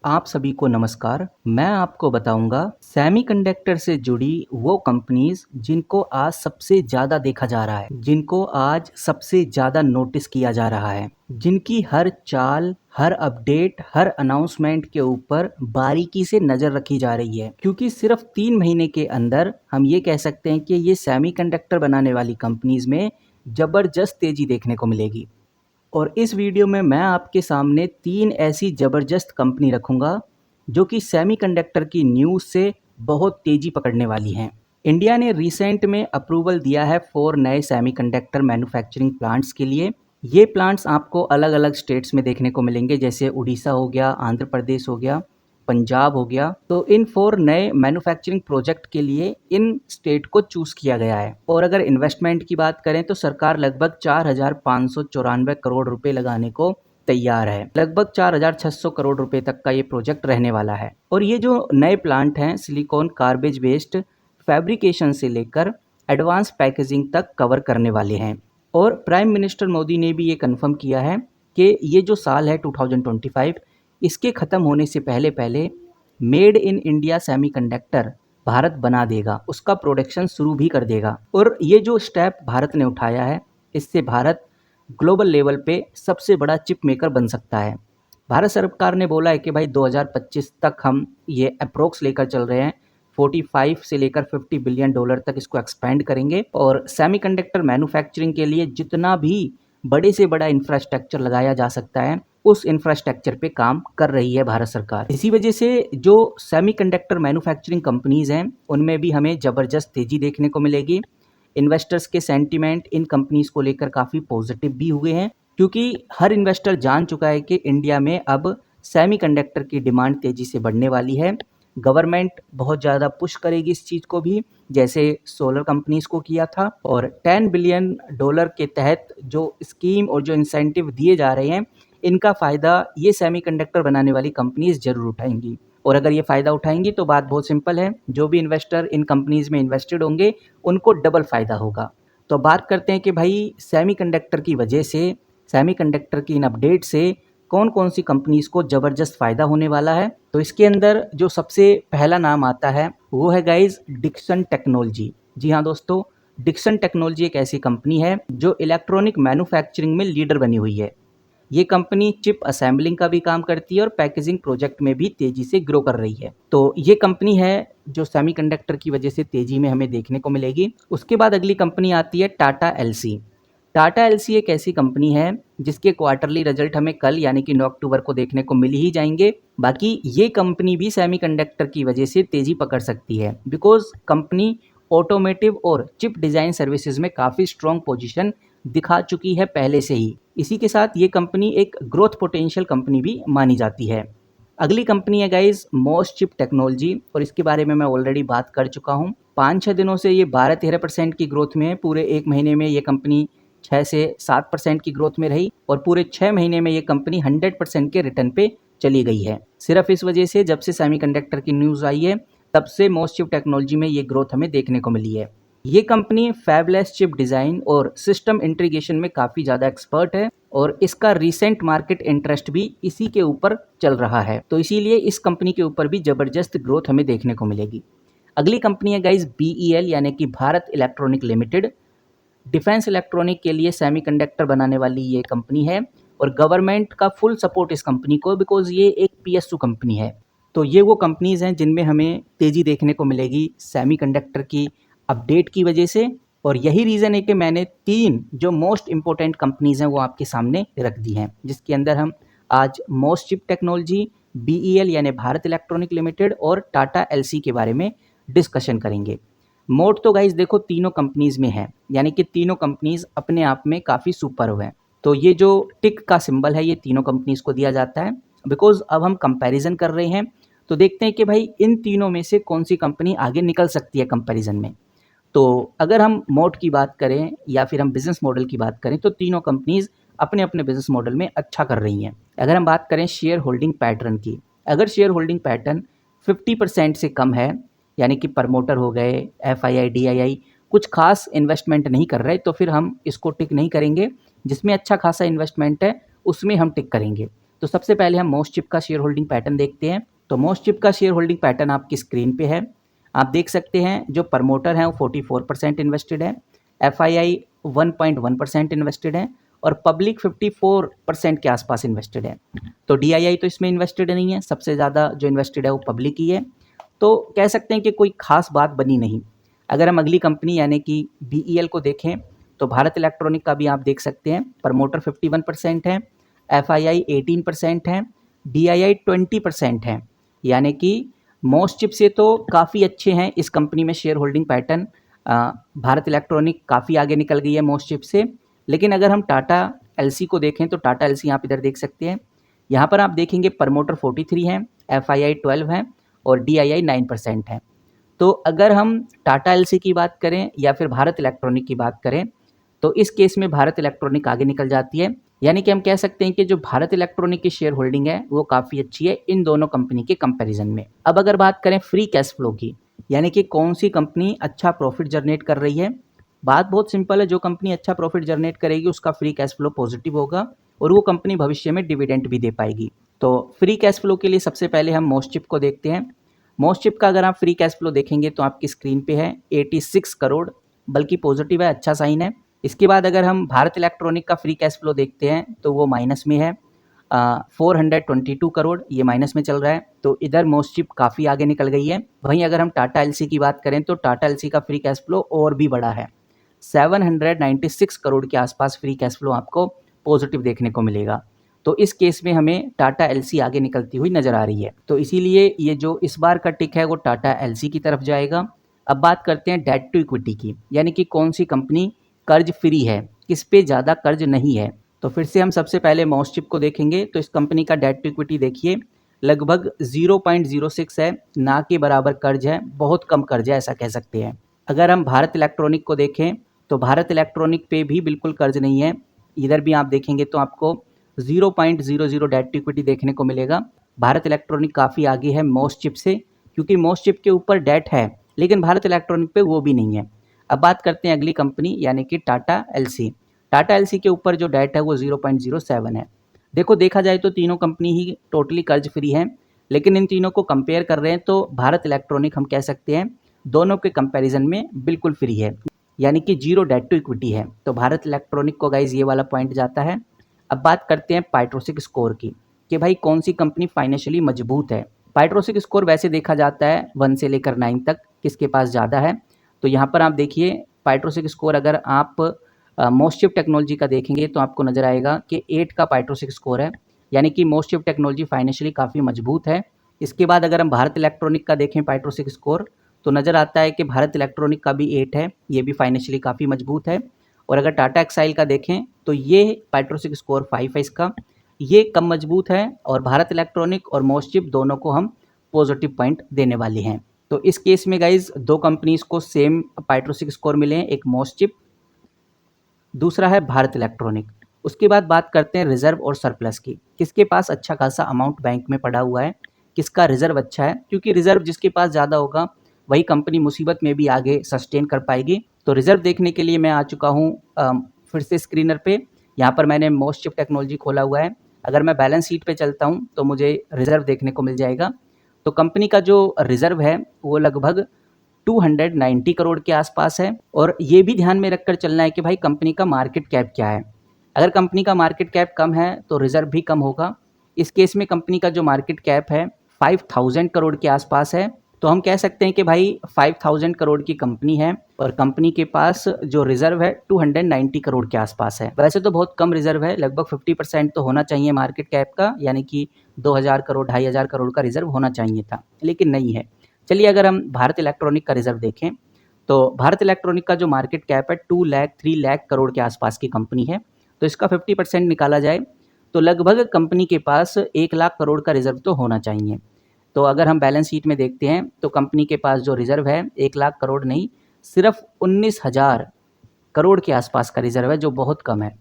आप सभी को नमस्कार। मैं आपको बताऊंगा सेमीकंडक्टर से जुड़ी वो कंपनीज जिनको आज सबसे ज़्यादा देखा जा रहा है, जिनको आज सबसे ज़्यादा नोटिस किया जा रहा है, जिनकी हर चाल, हर अपडेट, हर अनाउंसमेंट के ऊपर बारीकी से नज़र रखी जा रही है। क्योंकि सिर्फ 3 महीने के अंदर हम ये कह सकते हैं कि ये सेमीकंडक्टर बनाने वाली कंपनीज में ज़बरदस्त तेज़ी देखने को मिलेगी। और इस वीडियो में मैं आपके सामने 3 ऐसी ज़बरदस्त कंपनी रखूँगा जो कि सेमीकंडक्टर की न्यूज़ से बहुत तेज़ी पकड़ने वाली हैं। इंडिया ने रिसेंट में अप्रूवल दिया है 4 नए सेमीकंडक्टर मैन्युफैक्चरिंग प्लांट्स के लिए। ये प्लांट्स आपको अलग अलग स्टेट्स में देखने को मिलेंगे, जैसे उड़ीसा हो गया, आंध्र प्रदेश हो गया, पंजाब हो गया। तो इन 4 नए मैन्युफैक्चरिंग प्रोजेक्ट के लिए इन स्टेट को चूज़ किया गया है। और अगर इन्वेस्टमेंट की बात करें तो सरकार लगभग 4,594 करोड़ रुपए लगाने को तैयार है। लगभग 4,600 करोड़ रुपए तक का ये प्रोजेक्ट रहने वाला है। और ये जो नए प्लांट हैं सिलिकॉन कार्बेज वेस्ट फैब्रिकेशन से लेकर एडवांस पैकेजिंग तक कवर करने वाले हैं। और प्राइम मिनिस्टर मोदी ने भी ये कन्फर्म किया है कि ये जो साल है 2025, इसके ख़त्म होने से पहले पहले made in India semiconductor Bharat बना देगा, उसका प्रोडक्शन शुरू भी कर देगा। और ये जो स्टेप भारत ने उठाया है, इससे भारत ग्लोबल लेवल पे सबसे बड़ा चिप मेकर बन सकता है। भारत सरकार ने बोला है कि भाई 2025 तक हम ये अप्रोक्स लेकर चल रहे हैं, 45 से लेकर 50 बिलियन डॉलर तक इसको एक्सपेंड करेंगे। और सेमीकंडक्टर मैन्युफैक्चरिंग के लिए जितना भी बड़े से बड़ा इंफ्रास्ट्रक्चर लगाया जा सकता है, उस इंफ्रास्ट्रक्चर पे काम कर रही है भारत सरकार। इसी वजह से जो सेमीकंडक्टर मैन्युफैक्चरिंग कंपनीज हैं, उनमें भी हमें ज़बरदस्त तेज़ी देखने को मिलेगी। इन्वेस्टर्स के सेंटीमेंट इन कंपनीज को लेकर काफ़ी पॉजिटिव भी हुए हैं, क्योंकि हर इन्वेस्टर जान चुका है कि इंडिया में अब सेमीकंडक्टर की डिमांड तेज़ी से बढ़ने वाली है। गवर्नमेंट बहुत ज़्यादा पुश करेगी इस चीज़ को भी, जैसे सोलर कंपनीज को किया था। और 10 बिलियन डॉलर के तहत जो स्कीम और जो इंसेंटिव दिए जा रहे हैं, इनका फ़ायदा ये सेमीकंडक्टर बनाने वाली कंपनीज ज़रूर उठाएंगी। और अगर ये फ़ायदा उठाएंगी तो बात बहुत सिंपल है, जो भी इन्वेस्टर इन कंपनीज में इन्वेस्टेड होंगे उनको डबल फ़ायदा होगा। तो बात करते हैं कि भाई सेमीकंडक्टर की वजह से, सेमीकंडक्टर की इन अपडेट से कौन कौन सी कंपनीज को ज़बरदस्त फ़ायदा होने वाला है। तो इसके अंदर जो सबसे पहला नाम आता है वो है गाइज डिक्सन टेक्नोलॉजी। जी हाँ दोस्तों, डिक्सन टेक्नोलॉजी एक ऐसी कंपनी है जो इलेक्ट्रॉनिक मैन्युफैक्चरिंग में लीडर बनी हुई है। ये कंपनी चिप असेंबलिंग का भी काम करती है और पैकेजिंग प्रोजेक्ट में भी तेज़ी से ग्रो कर रही है। तो ये कंपनी है जो सेमीकंडक्टर की वजह से तेज़ी में हमें देखने को मिलेगी। उसके बाद अगली कंपनी आती है टाटा एलसी। टाटा एलसी एक ऐसी कंपनी है जिसके क्वार्टरली रिजल्ट हमें कल यानी कि 9 अक्टूबर को देखने को मिल ही जाएंगे। बाकी ये कंपनी भी सेमीकंडक्टर की वजह से तेज़ी पकड़ सकती है, बिकॉज कंपनी ऑटोमेटिव और चिप डिज़ाइन सर्विसेज में काफ़ी स्ट्रॉन्ग पोजीशन दिखा चुकी है पहले से ही। इसी के साथ ये कंपनी एक ग्रोथ पोटेंशियल कंपनी भी मानी जाती है। अगली कंपनी है गाइज मोस्ट चिप टेक्नोलॉजी, और इसके बारे में मैं ऑलरेडी बात कर चुका हूँ। 5-6 दिनों से ये 12-13% की ग्रोथ में है। पूरे एक महीने में ये कंपनी 6 से 7% की ग्रोथ में रही, और पूरे 6 महीने में ये कंपनी 100% के रिटर्न पे चली गई है। सिर्फ इस वजह से जब से सेमीकंडक्टर की न्यूज़ आई है, तब से मोस्ट चिप टेक्नोलॉजी में ये ग्रोथ हमें देखने को मिली है। ये कंपनी फैबलेस चिप डिज़ाइन और सिस्टम इंटीग्रेशन में काफ़ी ज़्यादा एक्सपर्ट है, और इसका रीसेंट मार्केट इंटरेस्ट भी इसी के ऊपर चल रहा है। तो इसीलिए इस कंपनी के ऊपर भी ज़बरदस्त ग्रोथ हमें देखने को मिलेगी। अगली कंपनी है गाइज बीईएल यानी कि Bharat electronic limited. Defence electronic के लिए सेमीकंडक्टर बनाने वाली ये कंपनी है, और गवर्नमेंट का फुल सपोर्ट इस कंपनी को, बिकॉज ये एक पीएसयू कंपनी है। तो ये वो कंपनीज़ हैं जिनमें हमें तेज़ी देखने को मिलेगी सेमीकंडक्टर की अपडेट की वजह से। और यही रीज़न है कि मैंने 3 जो मोस्ट इंपॉर्टेंट कंपनीज़ हैं वो आपके सामने रख दी हैं, जिसके अंदर हम आज मोस्ट चिप टेक्नोलॉजी, बीईएल यानी भारत इलेक्ट्रॉनिक लिमिटेड और टाटा एलसी के बारे में डिस्कशन करेंगे। मोड तो गाइज देखो तीनों कंपनीज़ में है, यानी कि तीनों कंपनीज़ अपने आप में काफ़ी सुपर है। तो ये जो टिक का सिंबल है ये तीनों कंपनीज़ को दिया जाता है, बिकॉज अब हम कंपैरिजन कर रहे हैं। तो देखते हैं कि भाई इन तीनों में से कौन सी कंपनी आगे निकल सकती है कंपैरिजन में। तो अगर हम मोड की बात करें या फिर हम बिज़नेस मॉडल की बात करें, तो तीनों कंपनीज़ अपने अपने बिज़नेस मॉडल में अच्छा कर रही हैं। अगर हम बात करें शेयर होल्डिंग पैटर्न की, अगर शेयर होल्डिंग पैटर्न 50% से कम है, यानी कि प्रमोटर हो गए, एफआईआई, डीआईआई कुछ खास इन्वेस्टमेंट नहीं कर रहे, तो फिर हम इसको टिक नहीं करेंगे। जिसमें अच्छा खासा इन्वेस्टमेंट है उसमें हम टिक करेंगे। तो सबसे पहले हम मोस्ट चिप का शेयर होल्डिंग पैटर्न देखते हैं। तो मोस्ट चिप का शेयर होल्डिंग पैटर्न आपकी स्क्रीन पे है। आप देख सकते हैं जो प्रमोटर हैं वो 44% इन्वेस्टेड है, FII 1.1% इन्वेस्टेड है और पब्लिक 54% के आसपास इन्वेस्टेड है। तो DII तो इसमें इन्वेस्टेड नहीं है, सबसे ज़्यादा जो इन्वेस्टेड है वो पब्लिक ही है। तो कह सकते हैं कि कोई खास बात बनी नहीं। अगर हम अगली कंपनी यानी कि BEL को देखें तो भारत इलेक्ट्रॉनिक का भी आप देख सकते हैं, प्रमोटर 51% है, FII 18% है, DII 20% है, यानी कि मोस्ट चिप से तो काफ़ी अच्छे हैं इस कंपनी में share holding pattern. Bharat electronic काफ़ी आगे निकल गई है मोस्ट चिप से। लेकिन अगर हम टाटा LC को देखें तो टाटा LC आप इधर देख सकते हैं, यहाँ पर आप देखेंगे प्रमोटर 43 हैं, FII 12 है और DII 9% है। तो अगर हम टाटा LC की बात करें या फिर भारत इलेक्ट्रॉनिक की बात करें तो इस केस में भारत इलेक्ट्रॉनिक आगे निकल जाती है, यानी कि हम कह सकते हैं कि जो भारत इलेक्ट्रॉनिक की शेयर होल्डिंग है वो काफ़ी अच्छी है इन दोनों कंपनी के कंपैरिजन में। अब अगर बात करें फ्री कैश फ्लो की, यानी कि कौन सी कंपनी अच्छा प्रॉफिट जनरेट कर रही है, बात बहुत सिंपल है। जो कंपनी अच्छा प्रॉफिट जनरेट करेगी उसका फ्री कैश फ्लो पॉजिटिव होगा और वो कंपनी भविष्य में डिविडेंड भी दे पाएगी। तो फ्री कैश फ्लो के लिए सबसे पहले हम मोस्ट चिप को देखते हैं। मोस्ट चिप का अगर आप फ्री कैश फ्लो देखेंगे तो आपकी स्क्रीन पे है 86 करोड़, बल्कि पॉजिटिव है, अच्छा साइन है। इसके बाद अगर हम भारत इलेक्ट्रॉनिक का फ्री कैश फ्लो देखते हैं तो वो माइनस में है, 422 करोड़, ये माइनस में चल रहा है। तो इधर मोस्ट चिप काफ़ी आगे निकल गई है। वहीं अगर हम टाटा LC की बात करें तो टाटा LC का फ्री कैश फ्लो और भी बड़ा है, 796 करोड़ के आसपास फ्री कैश फ्लो आपको पॉजिटिव देखने को मिलेगा। तो इस केस में हमें टाटा LC आगे निकलती हुई नज़र आ रही है। तो इसीलिए ये जो इस बार का टिक है वो टाटा LC की तरफ जाएगा। अब बात करते हैं डेट टू इक्विटी की, यानी कि कौन सी कंपनी कर्ज फ्री है, किस पे ज़्यादा कर्ज नहीं है। तो फिर से हम सबसे पहले मोस्ट चिप को देखेंगे तो इस कंपनी का डेट टू इक्विटी देखिए लगभग 0.06 है, ना के बराबर कर्ज है, बहुत कम कर्ज है ऐसा कह सकते हैं। अगर हम भारत इलेक्ट्रॉनिक को देखें तो भारत इलेक्ट्रॉनिक पे भी बिल्कुल कर्ज नहीं है, इधर भी आप देखेंगे तो आपको 0.00 डेट टू इक्विटी देखने को मिलेगा। भारत इलेक्ट्रॉनिक काफ़ी आगे है मोस्ट चिप से, क्योंकि मोस्ट चिप के ऊपर डेट है लेकिन भारत इलेक्ट्रॉनिक पे वो भी नहीं है। अब बात करते हैं अगली कंपनी यानी कि टाटा LC। टाटा LC के ऊपर जो डेट है वो 0.07 है। देखो देखा जाए तो तीनों कंपनी ही टोटली कर्ज फ्री हैं, लेकिन इन तीनों को कंपेयर कर रहे हैं तो भारत इलेक्ट्रॉनिक हम कह सकते हैं दोनों के कंपैरिजन में बिल्कुल फ्री है, यानी कि जीरो डेट टू इक्विटी है। तो भारत इलेक्ट्रॉनिक को गाइज ये वाला पॉइंट जाता है। अब बात करते हैं पाइट्रोसिक स्कोर की कि भाई कौन सी कंपनी फाइनेंशियली मजबूत है। पाइट्रोसिक स्कोर वैसे देखा जाता है 1 से लेकर 9 तक किसके पास ज़्यादा है। तो यहाँ पर आप देखिए पाइट्रोसिक स्कोर अगर आप मोस्ट चिप टेक्नोलॉजी का देखेंगे तो आपको नज़र आएगा कि 8 का पाइट्रोसिक स्कोर है, यानी कि मोस्ट चिप टेक्नोलॉजी फाइनेंशियली काफ़ी मजबूत है। इसके बाद अगर हम भारत इलेक्ट्रॉनिक का देखें पाइट्रोसिक स्कोर तो नज़र आता है कि भारत इलेक्ट्रॉनिक का भी 8 है, ये भी फाइनेंशियली काफ़ी मजबूत है। और अगर टाटा एक्साइल का देखें तो ये पाइट्रोसिक स्कोर 5 है इसका, ये कम मजबूत है। और भारत इलेक्ट्रॉनिक और मोस्ट चिप दोनों को हम पॉजिटिव पॉइंट देने वाले हैं। तो इस केस में गाइज दो कंपनीज को सेम पाइट्रोसिक स्कोर मिले हैं, एक मोस्ट चिप, दूसरा है भारत इलेक्ट्रॉनिक। उसके बाद बात करते हैं रिजर्व और सरप्लस की, किसके पास अच्छा खासा अमाउंट बैंक में पड़ा हुआ है, किसका रिजर्व अच्छा है, क्योंकि रिजर्व जिसके पास ज़्यादा होगा वही कंपनी मुसीबत में भी आगे सस्टेन कर पाएगी। तो रिजर्व देखने के लिए मैं आ चुका हूँ फिर से स्क्रीनर पे। यहाँ पर मैंने मोस्ट चिप टेक्नोलॉजी खोला हुआ है। अगर मैं बैलेंस शीट पे चलता हूँ तो मुझे रिजर्व देखने को मिल जाएगा। तो कंपनी का जो रिजर्व है वो लगभग 290 करोड़ के आसपास है। और ये भी ध्यान में रखकर चलना है कि भाई कंपनी का मार्केट कैप क्या है। अगर कंपनी का मार्केट कैप कम है तो रिजर्व भी कम होगा। इस केस में कंपनी का जो मार्केट कैप है 5000 करोड़ के आसपास है। तो हम कह सकते हैं कि भाई 5000 करोड़ की कंपनी है और कंपनी के पास जो रिजर्व है 290 करोड़ के आसपास है। वैसे तो बहुत कम रिजर्व है, लगभग 50% तो होना चाहिए मार्केट कैप का, यानी कि 2000 करोड़ 2500 करोड़ का रिजर्व होना चाहिए था, लेकिन नहीं है। चलिए अगर हम भारत इलेक्ट्रॉनिक का रिजर्व देखें तो भारत इलेक्ट्रॉनिक का जो मार्केट कैप है 2 लाख 3 लाख करोड़ के आसपास की कंपनी है। तो इसका 50% निकाला जाए तो लगभग कंपनी के पास 1 लाख करोड़ का रिजर्व तो होना चाहिए। तो अगर हम बैलेंस शीट में देखते हैं तो कंपनी के पास जो रिजर्व है 1 लाख करोड़ नहीं, सिर्फ 19,000 करोड़ के आसपास का रिजर्व है, जो बहुत कम है।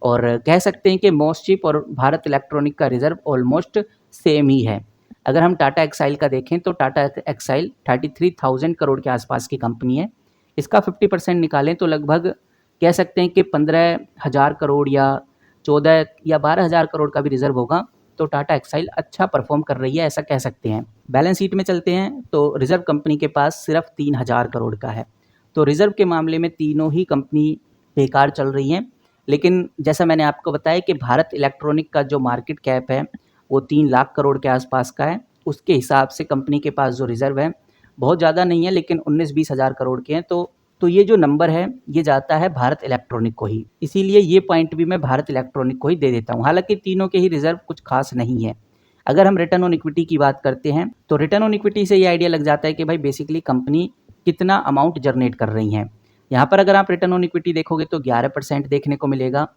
और कह सकते हैं कि मोस्ट चिप और भारत इलेक्ट्रॉनिक का रिजर्व ऑलमोस्ट सेम ही है। अगर हम टाटा एक्साइल का देखें तो टाटा एक्साइल 33,000 करोड़ के आसपास की कंपनी है। इसका 50% निकालें तो लगभग कह सकते हैं कि 15,000 करोड़ या 14 या 12,000 करोड़ का भी रिजर्व होगा। तो टाटा एक्साइल अच्छा परफॉर्म कर रही है, ऐसा कह सकते हैं। बैलेंस शीट में चलते हैं तो रिजर्व कंपनी के पास सिर्फ 3000 करोड़ का है। तो रिजर्व के मामले में तीनों ही कंपनी बेकार चल रही हैं। लेकिन जैसा मैंने आपको बताया कि भारत इलेक्ट्रॉनिक का जो मार्केट कैप है वो 3 लाख करोड़ के आसपास का है। उसके हिसाब से कंपनी के पास जो रिजर्व है बहुत ज़्यादा नहीं है, लेकिन 19-20 हज़ार करोड़ के हैं। तो ये जो नंबर है ये जाता है भारत इलेक्ट्रॉनिक को ही, इसीलिए ये पॉइंट भी मैं भारत इलेक्ट्रॉनिक को ही दे देता हूँ। हालांकि तीनों के ही रिजर्व कुछ खास नहीं है। अगर हम रिटर्न ऑन इक्विटी की बात करते हैं तो रिटर्न ऑन इक्विटी से ये आइडिया लग जाता है कि भाई बेसिकली कंपनी कितना अमाउंट जनरेट कर रही हैं। यहाँ पर अगर आप रिटर्न ऑन इक्विटी देखोगे तो 11% देखने को मिलेगा।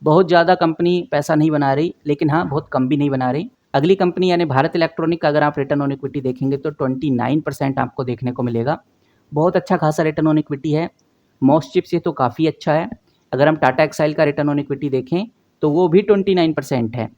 बहुत ज़्यादा कंपनी पैसा नहीं बना रही, लेकिन हाँ बहुत कम भी नहीं बना रही। अगली कंपनी यानी भारत इलेक्ट्रॉनिक का अगर आप रिटर्न ऑन इक्विटी देखेंगे तो 29% आपको देखने को मिलेगा। बहुत अच्छा खासा रिटर्न ऑन इक्विटी है। मॉसचिप से तो काफ़ी अच्छा है। अगर हम टाटा एक्साइल का रिटर्न ऑन इक्विटी देखें तो वो भी 29% है।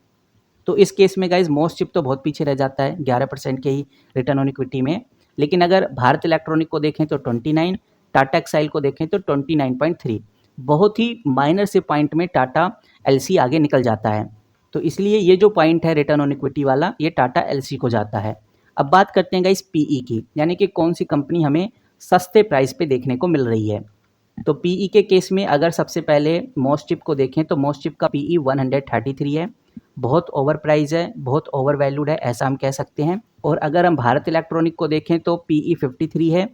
तो इस केस में गाइज मॉसचिप तो बहुत पीछे रह जाता है 11% के ही रिटर्न ऑन इक्विटी में। लेकिन अगर भारत इलेक्ट्रॉनिक को देखें तो 29, टाटा एक्साइल को देखें तो 29.3, बहुत ही माइनर से पॉइंट में टाटा एलसी आगे निकल जाता है। तो इसलिए ये जो पॉइंट है रिटर्न ऑन इक्विटी वाला ये टाटा एलसी को जाता है। अब बात करते हैं गाइज पीई की, यानी कि कौन सी कंपनी हमें सस्ते प्राइस पे देखने को मिल रही है। तो पीई के केस में अगर सबसे पहले मॉसचिप को देखें तो मॉसचिप का पीई 133 है। बहुत ओवर प्राइस है, बहुत ओवर वैल्यूड है, ऐसा हम कह सकते हैं। और अगर हम भारत इलेक्ट्रॉनिक को देखें तो पीई 53 है।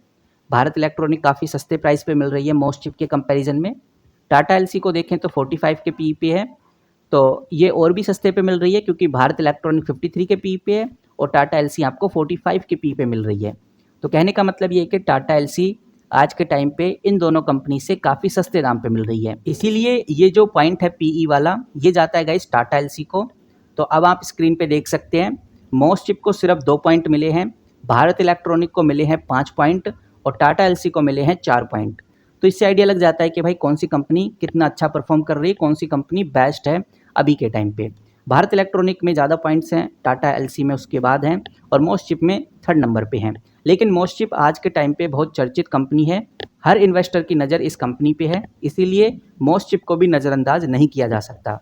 भारत इलेक्ट्रॉनिक काफ़ी सस्ते प्राइस पे मिल रही है मॉसचिप के कंपैरिजन में। टाटा एलसी को देखें तो 45 के पीई पे है, तो ये और भी सस्ते पे मिल रही है क्योंकि भारत इलेक्ट्रॉनिक 53 के पीई पे है और टाटा एलसी आपको 45 के पीई पे मिल रही है। तो कहने का मतलब ये है कि टाटा एलसी आज के टाइम पे इन दोनों कंपनी से काफ़ी सस्ते दाम पे मिल रही है। इसीलिए ये जो पॉइंट है पीई वाला ये जाता है गाइस टाटा एलसी को। तो अब आप स्क्रीन पे देख सकते हैं मॉसचिप को सिर्फ 2 पॉइंट मिले हैं, भारत इलेक्ट्रॉनिक को मिले हैं 5 पॉइंट और टाटा एलसी को मिले हैं 4 पॉइंट। तो इससे आइडिया लग जाता है कि भाई कौन सी कंपनी कितना अच्छा परफॉर्म कर रही है, कौन सी कंपनी बेस्ट है अभी के टाइम पे। भारत इलेक्ट्रॉनिक में ज़्यादा पॉइंट्स हैं, टाटा एलसी में उसके बाद हैं और मॉसचिप में 3rd नंबर पे हैं। लेकिन मॉसचिप आज के टाइम पे बहुत चर्चित कंपनी है, हर इन्वेस्टर की नज़र इस कंपनी पे है, इसीलिए मॉसचिप को भी नज़रअंदाज नहीं किया जा सकता।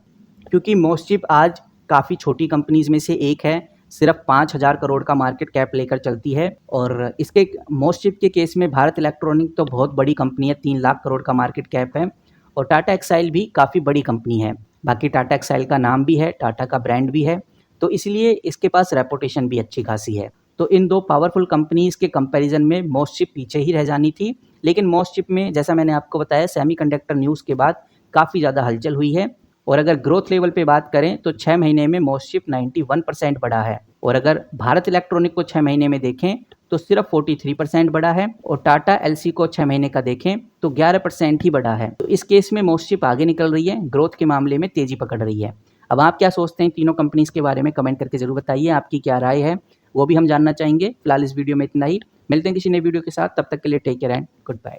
क्योंकि मॉसचिप आज काफ़ी छोटी कंपनीज में से एक है, सिर्फ 5000 करोड़ का मार्केट कैप लेकर चलती है। और इसके मॉसचिप के केस में भारत इलेक्ट्रॉनिक तो बहुत बड़ी कंपनी है, 3 लाख करोड़ का मार्केट कैप है और टाटा एक्साइल भी काफ़ी बड़ी कंपनी है। बाकी टाटा एक्साइल का नाम भी है, टाटा का ब्रांड भी है, तो इसलिए इसके पास रेपुटेशन भी अच्छी खासी है। तो इन दो पावरफुल कंपनीज के कंपैरिजन में मॉसचिप पीछे ही रह जानी थी। लेकिन मॉसचिप में जैसा मैंने आपको बताया सेमीकंडक्टर न्यूज़ के बाद काफ़ी ज़्यादा हलचल हुई है और अगर ग्रोथ लेवल पे बात करें तो 6 महीने में मॉसचिप 91% बढ़ा है और अगर भारत इलेक्ट्रॉनिक को 6 महीने में देखें तो सिर्फ 43% बढ़ा है और टाटा एलसी को 6 महीने का देखें तो 11% ही बढ़ा है। तो इस केस में मॉसचिप आगे निकल रही है, ग्रोथ के मामले में तेज़ी पकड़ रही है। अब आप क्या सोचते हैं तीनों कंपनीज के बारे में कमेंट करके जरूर बताइए, आपकी क्या राय है वो भी हम जानना चाहेंगे। फिलहाल इस वीडियो में इतना ही, मिलते हैं किसी नए वीडियो के साथ, तब तक के लिए take care and good bye.